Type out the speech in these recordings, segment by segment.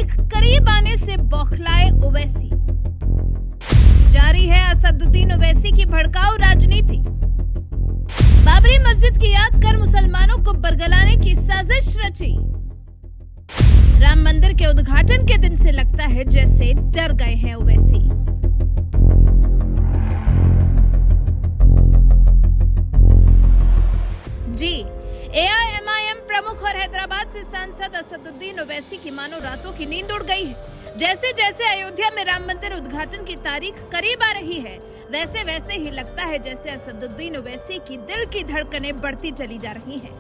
तारीख करीब आने से बौखलाए ओवैसी। जारी है असदुद्दीन ओवैसी की भड़काऊ राजनीति। बाबरी मस्जिद की याद कर मुसलमानों को बरगलाने की साजिश रची। राम मंदिर के उद्घाटन के दिन से लगता है जैसे डर गए हैं ओवैसी। जी, एआईएमआईएम प्रमुख और हैदराबाद से सांसद असदुद्दीन ओवैसी की मानो रातों की नींद उड़ गई है। जैसे जैसे अयोध्या में राम मंदिर उद्घाटन की तारीख करीब आ रही है, वैसे वैसे ही लगता है जैसे असदुद्दीन ओवैसी की दिल की धड़कनें बढ़ती चली जा रही हैं।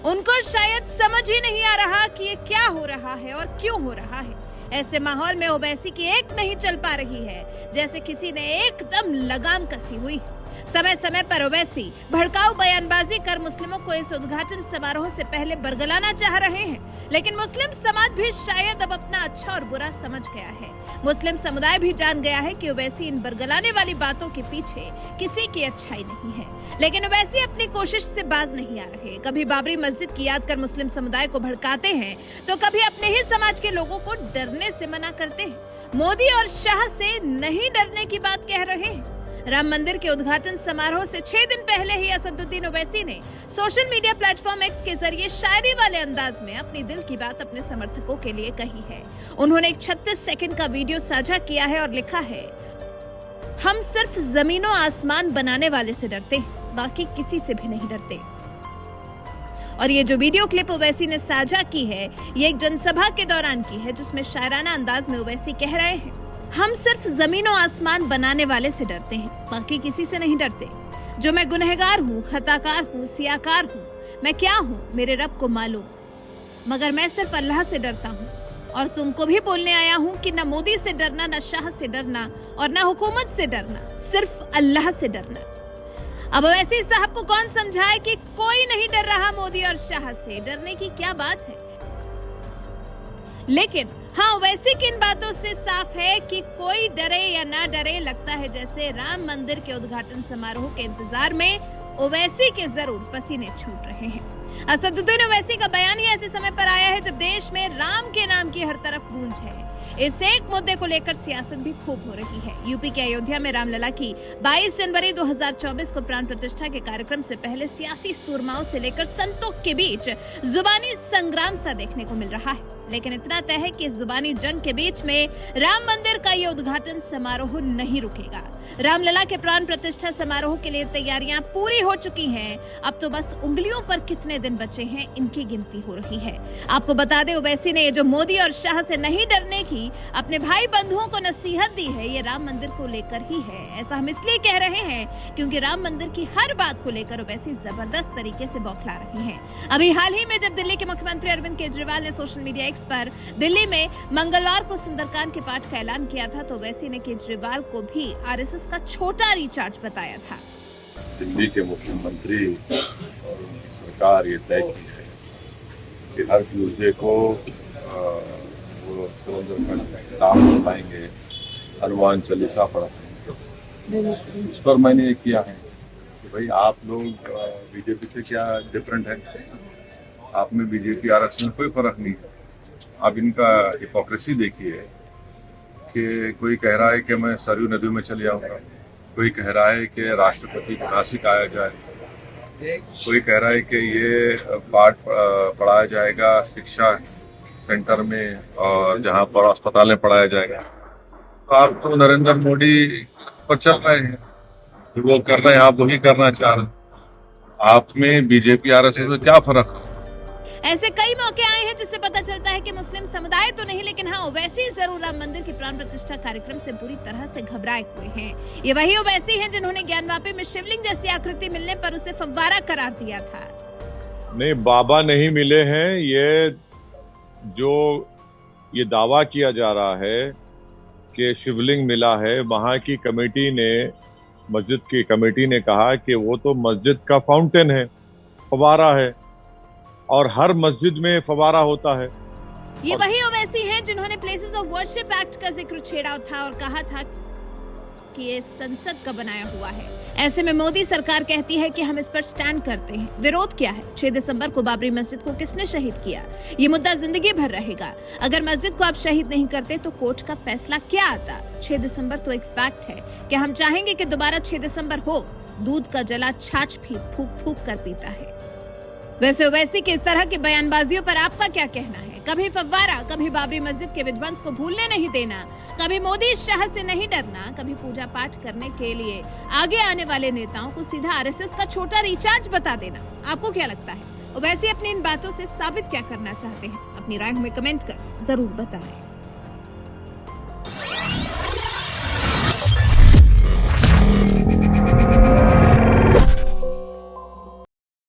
उनको शायद समझ ही नहीं आ रहा कि ये क्या हो रहा है और क्यों हो रहा है। ऐसे माहौल में ओवैसी की एक नहीं चल पा रही है, जैसे किसी ने एकदम लगाम कसी हुई है। समय समय पर ओवैसी भड़काऊ बयानबाजी कर मुस्लिमों को इस उद्घाटन समारोह से पहले बरगलाना चाह रहे हैं, लेकिन मुस्लिम समाज भी शायद अब अपना अच्छा और बुरा समझ गया है। मुस्लिम समुदाय भी जान गया है कि ओवैसी इन बरगलाने वाली बातों के पीछे किसी की अच्छाई नहीं है, लेकिन ओवैसी अपनी कोशिश से बाज नहीं आ रहे। कभी बाबरी मस्जिद की याद कर मुस्लिम समुदाय को भड़काते हैं, तो कभी अपने ही समाज के लोगों को डरने से मना करते हैं। मोदी और शाह से नहीं डरने की बात कह रहे हैं। राम मंदिर के उद्घाटन समारोह से 6 दिन पहले ही असदुद्दीन ओवैसी ने सोशल मीडिया प्लेटफॉर्म एक्स के जरिए शायरी वाले अंदाज में अपनी दिल की बात अपने समर्थकों के लिए कही है। उन्होंने एक 36 सेकंड का वीडियो साझा किया है और लिखा है, हम सिर्फ जमीनों आसमान बनाने वाले से डरते हैं, बाकी किसी से भी नहीं डरते। और ये जो वीडियो क्लिप ओवैसी ने साझा की है, ये एक जनसभा के दौरान की है, जिसमें शायराना अंदाज में ओवैसी कह रहे हैं, हम सिर्फ जमीनों आसमान बनाने वाले से डरते हैं, बाकी किसी से नहीं डरते। जो मैं गुनहगार हूँ, खताकार हूँ, सियाकार हूँ, मैं क्या हूँ मेरे रब को मालूम, मगर मैं सिर्फ अल्लाह से डरता हूँ। और तुमको भी बोलने आया हूँ कि न मोदी से डरना, न शाह से डरना और न हुकूमत से डरना, सिर्फ अल्लाह से डरना। अब वैसे साहब को कौन समझाए कि कोई नहीं डर रहा मोदी और शाह से, डरने की क्या बात है। लेकिन हाँ, ओवैसी की इन बातों से साफ है कि कोई डरे या ना डरे, लगता है जैसे राम मंदिर के उद्घाटन समारोह के इंतजार में ओवैसी के जरूर पसीने छूट रहे हैं। असदुद्दीन ओवैसी का बयान ही ऐसे समय पर आया है जब देश में राम के नाम की हर तरफ गूंज है। इस एक मुद्दे को लेकर सियासत भी खूब हो रही है। यूपी के अयोध्या में रामलला की 22 जनवरी 2024 को प्राण प्रतिष्ठा के कार्यक्रम से पहले सियासी सूरमाओं से लेकर संतों के बीच जुबानी संग्राम सा देखने को मिल रहा है। लेकिन इतना तय है कि इस जुबानी जंग के बीच में राम मंदिर का ये उद्घाटन समारोह नहीं रुकेगा। रामलला के प्राण प्रतिष्ठा समारोह के लिए तैयारियां पूरी हो चुकी हैं। अब तो बस उंगलियों पर कितने दिन बचे हैं, इनकी गिनती हो रही है। आपको बता दें, ओवैसी ने ये जो मोदी और शाह से नहीं डरने की अपने भाई बंधुओं को नसीहत दी है, ये राम मंदिर को लेकर ही है। ऐसा हम इसलिए कह रहे हैं क्योंकि राम मंदिर की हर बात को लेकर ओवैसी जबरदस्त तरीके से बौखला रही हैं। अभी हाल ही में जब दिल्ली के मुख्यमंत्री अरविंद केजरीवाल ने सोशल मीडिया एक्स पर दिल्ली में मंगलवार को सुंदरकांड के पाठ का ऐलान किया था, तो ओवैसी ने केजरीवाल को भी आरएसएस का छोटा रिचार्ज बताया था। दिल्ली के मुख्यमंत्री और उनकी सरकार ये तय की है कि हर ट्यूसडे को वो सुंदरकांड बताएंगे, हनुमान चालीसा पढ़ाएंगे। इस पर मैंने ये किया है कि भाई आप लोग बीजेपी से क्या डिफरेंट है, आप में बीजेपी आरएसएस में कोई फर्क नहीं है। अब इनका हिपोक्रेसी देखिए कि कोई कह रहा है कि मैं सरयू नदी में चले जाऊंगा, कोई कह रहा है कि राष्ट्रपति को नासिक आया जाए, कोई कह रहा है कि ये पाठ पढ़ाया जाएगा शिक्षा सेंटर में और जहाँ पर अस्पताल में पढ़ाया जाएगा। तो आप तो नरेंद्र मोदी पर चल रहे हैं, वो कर रहे हैं, आप वही करना चाह रहे हैं। आप में बीजेपी आरएसएस में क्या फर्क है? ऐसे कई मौके आए हैं जिससे पता चलता है कि मुस्लिम समुदाय तो नहीं, लेकिन हाँ, ओवैसी जरूर राम मंदिर के प्राण प्रतिष्ठा कार्यक्रम से पूरी तरह से घबराए हुए हैं। ये वही ओवैसी हैं जिन्होंने ज्ञानवापी में शिवलिंग जैसी आकृति मिलने पर उसे फव्वारा करार दिया था। नहीं, बाबा नहीं मिले हैं। ये दावा किया जा रहा है कि शिवलिंग मिला है, वहां की कमेटी ने, मस्जिद की कमेटी ने कहा कि वो तो मस्जिद का फाउंटेन है, फव्वारा है, और हर मस्जिद में फव्वारा होता है। ये वही ओवैसी हैं जिन्होंने प्लेसेस ऑफ वर्शिप एक्ट का जिक्र छेड़ा था और कहा था कि ये संसद का बनाया हुआ है। ऐसे में मोदी सरकार कहती है कि हम इस पर स्टैंड करते हैं। विरोध क्या है? 6 दिसंबर को बाबरी मस्जिद को किसने शहीद किया? ये मुद्दा जिंदगी भर रहेगा। अगर मस्जिद को आप शहीद नहीं करते तो कोर्ट का फैसला क्या आता? 6 दिसंबर तो एक फैक्ट है कि हम चाहेंगे कि दोबारा 6 दिसंबर हो। दूध का जला छाछ भी फूक फूक कर पीता है। वैसे ओवैसी की इस तरह की बयानबाजियों पर आपका क्या कहना है? कभी फव्वारा, कभी बाबरी मस्जिद के विध्वंस को भूलने नहीं देना, कभी मोदी शाह से नहीं डरना, कभी पूजा पाठ करने के लिए आगे आने वाले नेताओं को सीधा आरएसएस का छोटा रिचार्ज बता देना। आपको क्या लगता है? ओवैसी अपनी इन बातों से साबित क्या करना चाहते हैं? अपनी राय हमें कमेंट कर जरूर बताएं।